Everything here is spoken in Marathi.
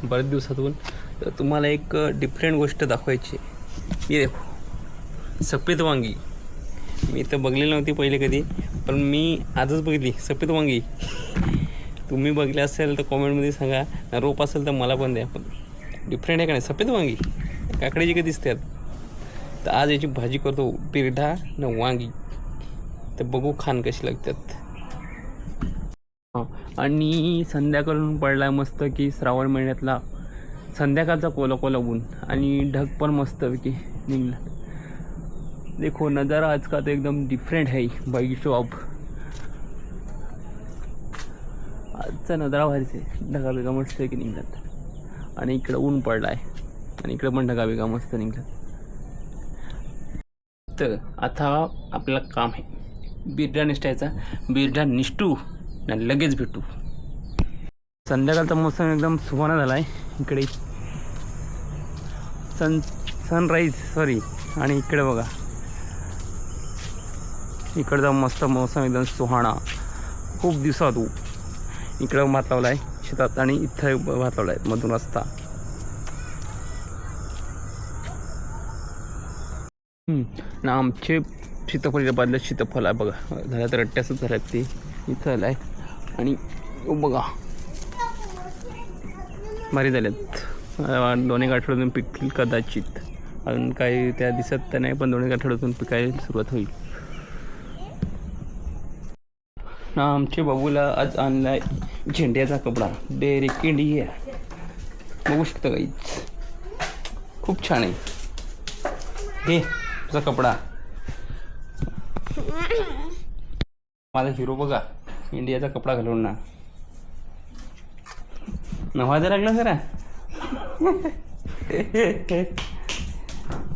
बरेच दिवसातून तर तुम्हाला एक डिफरंट गोष्ट दाखवायची आहे. ये देखो सफेद वांगी. मी तर बघलेली नव्हती पहिले कधी, पण मी आजच बघितली सफेद वांगी. तुम्ही बघले असेल तर कॉमेंटमध्ये सांगा, रोप असेल तर मला पण द्या. पण डिफरंट आहे का नाही सफेद वांगी, काकडीची कधी दिसतात. तर आज याची भाजी करतो, बिरढा न वांगी. तर बघू खान कशी लागतात. आणि संध्याकाळून पडला मस्त की श्रावण महिन्यातला संध्याकाळचा कोला कोला ऊन आणि ढग पण मस्तपैकी निघला. देखो नज़ारा आज का तो एकदम डिफरेंट है भाई शॉप. आजचा नजारा भारीच आहे. ढगा बिगा मस्त की निघतात आणि इकडं ऊन पडला आहे आणि इकडं पण ढगा बिगा मस्त निघतात. तर आता आपलं काम आहे बिरडा निष्ठायचा. बिरडा निष्ठू आणि लगेच भेटू. संध्याकाळचा मोसम एकदम सुहाना झाला आहे. इकडे सनराईज सॉरी. आणि इकडे बघा, इकडचा मस्त मौसम एकदम सुहाना. खूप दिवसात इकडं भात लावला आहे शेतात आणि इथं भात लावला आहे मधून रस्ता. ना आमचे सीताफळीच्या बाजूला सीताफळ आहे बघा. झाल्या तर रट्ट्यासच झाल्यात ते. इथं आलं आहे आणि बघा भारी झाल्यात. 2-1 आठवड्यातून पिकतील कदाचित. अजून काही त्या दिसत तर नाही, पण 2-1 आठवड्यातून पिकायला सुरुवात होईल. ना आमच्या बाबूला आज आणला आहे झेंड्याचा कपडा. डायरेक्ट इंडिया बघू शकता काहीच. खूप छान आहे हे तुझा कपडा. माझा हिरो बघा इंडियाचा कपडा घालून ना नवाजा लागला जरा.